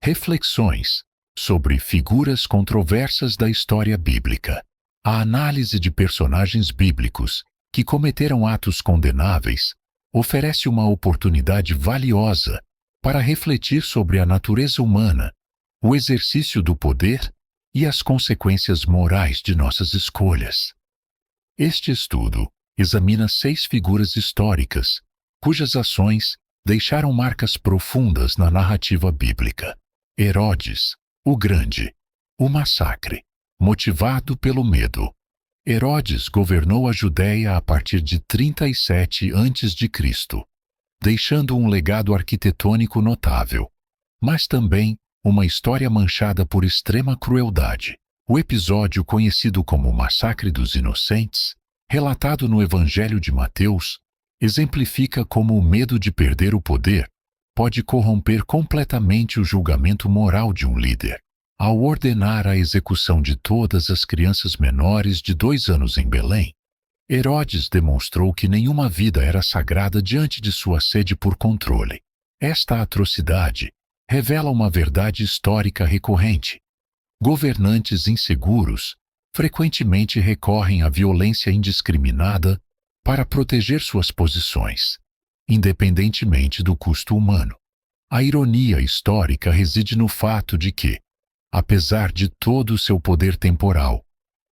Reflexões sobre figuras controversas da história bíblica. A análise de personagens bíblicos que cometeram atos condenáveis oferece uma oportunidade valiosa para refletir sobre a natureza humana, o exercício do poder e as consequências morais de nossas escolhas. Este estudo examina 6 figuras históricas cujas ações deixaram marcas profundas na narrativa bíblica. Herodes, o Grande. O massacre, motivado pelo medo. Herodes governou a Judéia a partir de 37 a.C., deixando um legado arquitetônico notável, mas também uma história manchada por extrema crueldade. O episódio conhecido como Massacre dos Inocentes, relatado no Evangelho de Mateus, exemplifica como o medo de perder o poder pode corromper completamente o julgamento moral de um líder. Ao ordenar a execução de todas as crianças menores de 2 anos em Belém, Herodes demonstrou que nenhuma vida era sagrada diante de sua sede por controle. Esta atrocidade revela uma verdade histórica recorrente. Governantes inseguros frequentemente recorrem à violência indiscriminada para proteger suas posições, independentemente do custo humano. A ironia histórica reside no fato de que, apesar de todo o seu poder temporal,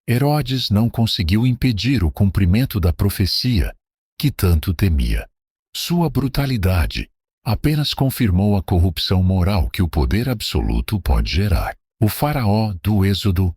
Herodes não conseguiu impedir o cumprimento da profecia que tanto temia. Sua brutalidade apenas confirmou a corrupção moral que o poder absoluto pode gerar. O faraó do Êxodo,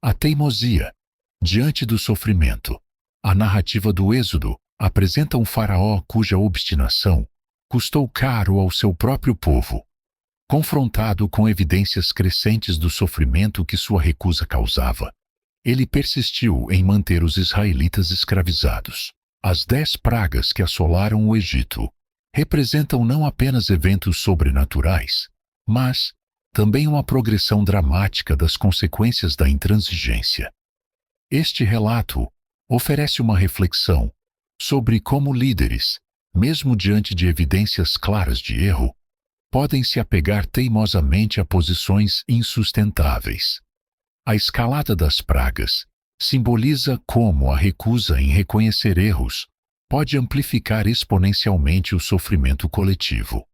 a teimosia diante do sofrimento. A narrativa do Êxodo apresenta um faraó cuja obstinação custou caro ao seu próprio povo. Confrontado com evidências crescentes do sofrimento que sua recusa causava, ele persistiu em manter os israelitas escravizados. As 10 pragas que assolaram o Egito representam não apenas eventos sobrenaturais, mas também uma progressão dramática das consequências da intransigência. Este relato oferece uma reflexão sobre como líderes, mesmo diante de evidências claras de erro, podem se apegar teimosamente a posições insustentáveis. A escalada das pragas simboliza como a recusa em reconhecer erros pode amplificar exponencialmente o sofrimento coletivo.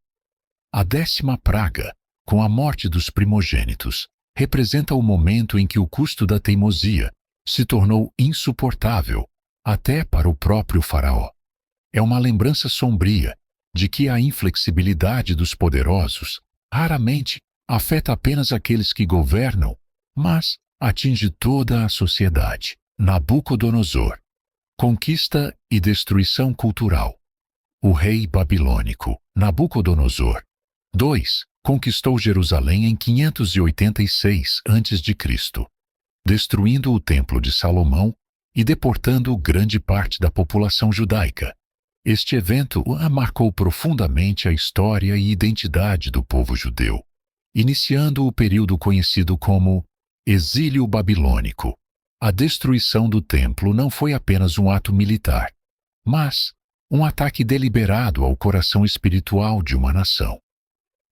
A 10ª praga, com a morte dos primogênitos, representa o momento em que o custo da teimosia se tornou insuportável, até para o próprio faraó. É uma lembrança sombria de que a inflexibilidade dos poderosos raramente afeta apenas aqueles que governam, mas atinge toda a sociedade. Nabucodonosor. Conquista e destruição cultural. O rei babilônico, Nabucodonosor II, conquistou Jerusalém em 586 a.C., destruindo o Templo de Salomão e deportando grande parte da população judaica. Este evento marcou profundamente a história e identidade do povo judeu, iniciando o período conhecido como exílio babilônico. A destruição do templo não foi apenas um ato militar, mas um ataque deliberado ao coração espiritual de uma nação.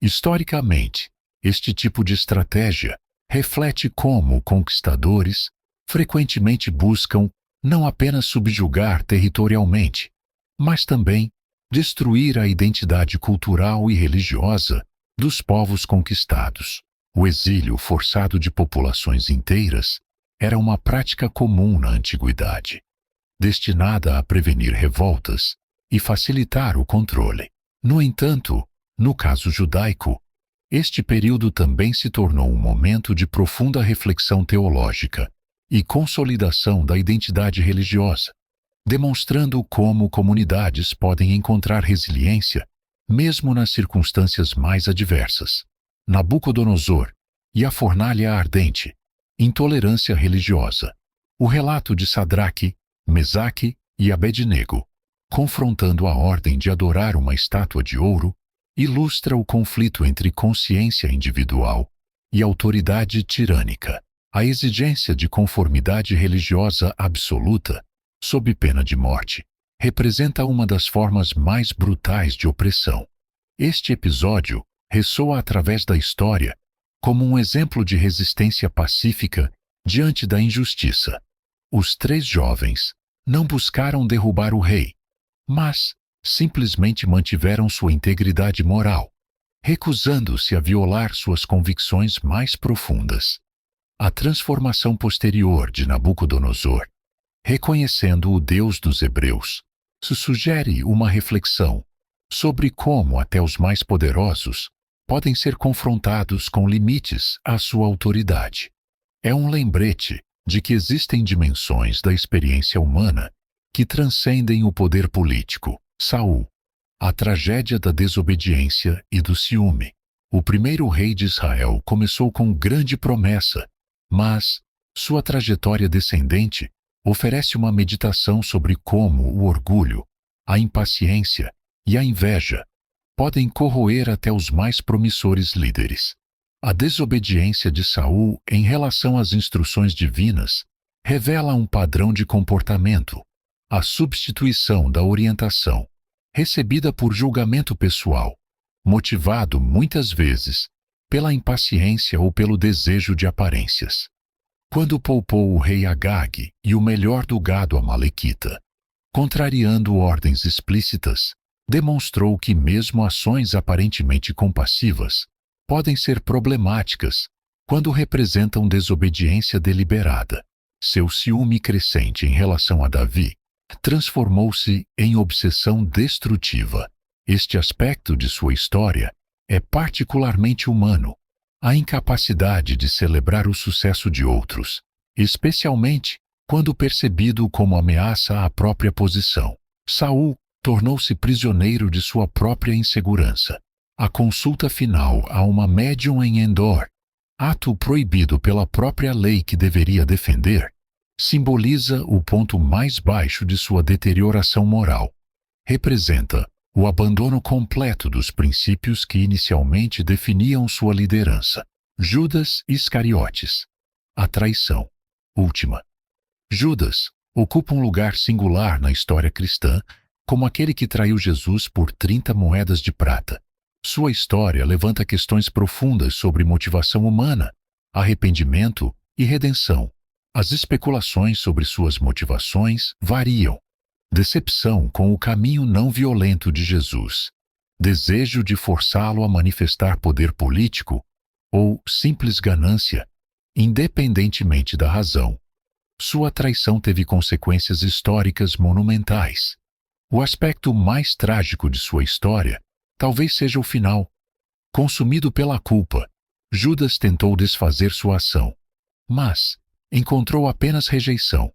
Historicamente, este tipo de estratégia reflete como conquistadores frequentemente buscam não apenas subjugar territorialmente, mas também destruir a identidade cultural e religiosa dos povos conquistados. O exílio forçado de populações inteiras era uma prática comum na antiguidade, destinada a prevenir revoltas e facilitar o controle. No entanto, no caso judaico, este período também se tornou um momento de profunda reflexão teológica e consolidação da identidade religiosa, demonstrando como comunidades podem encontrar resiliência mesmo nas circunstâncias mais adversas. Nabucodonosor e a fornalha ardente. Intolerância religiosa. O relato de Sadraque, Mesaque e Abednego, confrontando a ordem de adorar uma estátua de ouro, ilustra o conflito entre consciência individual e autoridade tirânica. A exigência de conformidade religiosa absoluta, sob pena de morte, representa uma das formas mais brutais de opressão. Este episódio ressoa através da história como um exemplo de resistência pacífica diante da injustiça. Os 3 jovens não buscaram derrubar o rei, mas simplesmente mantiveram sua integridade moral, recusando-se a violar suas convicções mais profundas. A transformação posterior de Nabucodonosor, reconhecendo o Deus dos Hebreus, sugere uma reflexão sobre como até os mais poderosos podem ser confrontados com limites à sua autoridade. É um lembrete de que existem dimensões da experiência humana que transcendem o poder político. Saul, a tragédia da desobediência e do ciúme. O primeiro rei de Israel começou com grande promessa, mas sua trajetória descendente oferece uma meditação sobre como o orgulho, a impaciência e a inveja podem corroer até os mais promissores líderes. A desobediência de Saul em relação às instruções divinas revela um padrão de comportamento, a substituição da orientação, recebida por julgamento pessoal, motivado muitas vezes pela impaciência ou pelo desejo de aparências. Quando poupou o rei Agag e o melhor do gado amalequita, contrariando ordens explícitas, demonstrou que mesmo ações aparentemente compassivas podem ser problemáticas quando representam desobediência deliberada. Seu ciúme crescente em relação a Davi transformou-se em obsessão destrutiva. Este aspecto de sua história é particularmente humano, a incapacidade de celebrar o sucesso de outros, especialmente quando percebido como ameaça à própria posição. Saul tornou-se prisioneiro de sua própria insegurança. A consulta final a uma médium em Endor, ato proibido pela própria lei que deveria defender, simboliza o ponto mais baixo de sua deterioração moral. Representa o abandono completo dos princípios que inicialmente definiam sua liderança. Judas Iscariotes. A traição. Última. Judas ocupa um lugar singular na história cristã como aquele que traiu Jesus por 30 moedas de prata. Sua história levanta questões profundas sobre motivação humana, arrependimento e redenção. As especulações sobre suas motivações variam. Decepção com o caminho não violento de Jesus, desejo de forçá-lo a manifestar poder político ou simples ganância, independentemente da razão. Sua traição teve consequências históricas monumentais. O aspecto mais trágico de sua história talvez seja o final. Consumido pela culpa, Judas tentou desfazer sua ação, mas encontrou apenas rejeição.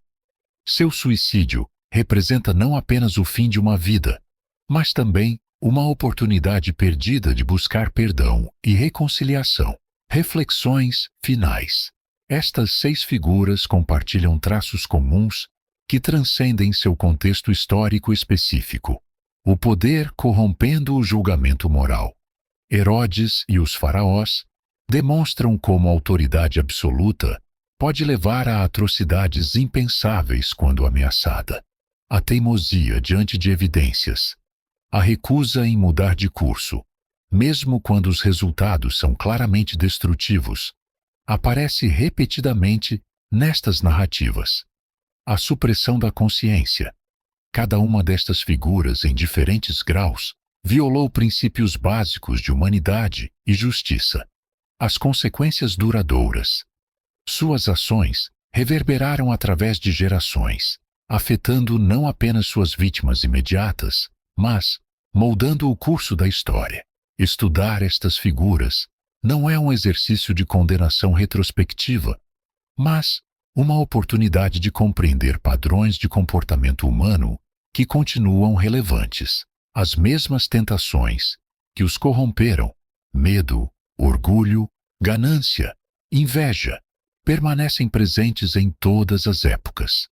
Seu suicídio representa não apenas o fim de uma vida, mas também uma oportunidade perdida de buscar perdão e reconciliação. Reflexões finais. Estas 6 figuras compartilham traços comuns que transcendem seu contexto histórico específico. O poder corrompendo o julgamento moral. Herodes e os faraós demonstram como a autoridade absoluta pode levar a atrocidades impensáveis quando ameaçada. A teimosia diante de evidências. A recusa em mudar de curso, mesmo quando os resultados são claramente destrutivos, aparece repetidamente nestas narrativas. A supressão da consciência. Cada uma destas figuras, em diferentes graus, violou princípios básicos de humanidade e justiça. As consequências duradouras. Suas ações reverberaram através de gerações, afetando não apenas suas vítimas imediatas, mas moldando o curso da história. Estudar estas figuras não é um exercício de condenação retrospectiva, mas uma oportunidade de compreender padrões de comportamento humano que continuam relevantes. As mesmas tentações que os corromperam, medo, orgulho, ganância, inveja, permanecem presentes em todas as épocas.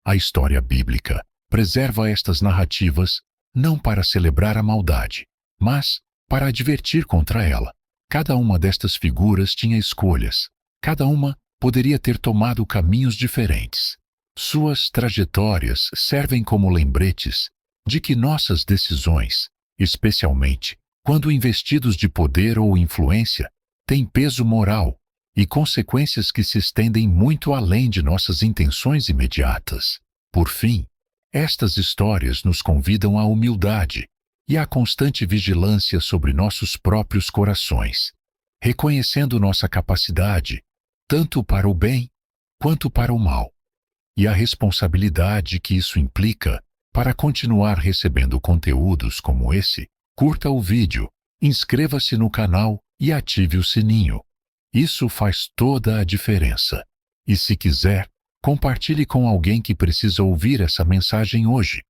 A história bíblica preserva estas narrativas não para celebrar a maldade, mas para advertir contra ela. Cada uma destas figuras tinha escolhas, cada uma poderia ter tomado caminhos diferentes. Suas trajetórias servem como lembretes de que nossas decisões, especialmente quando investidos de poder ou influência, têm peso moral e consequências que se estendem muito além de nossas intenções imediatas. Por fim, estas histórias nos convidam à humildade e à constante vigilância sobre nossos próprios corações, reconhecendo nossa capacidade, tanto para o bem quanto para o mal, e a responsabilidade que isso implica para continuar recebendo conteúdos como esse. Curta o vídeo, inscreva-se no canal e ative o sininho. Isso faz toda a diferença. E se quiser, compartilhe com alguém que precisa ouvir essa mensagem hoje.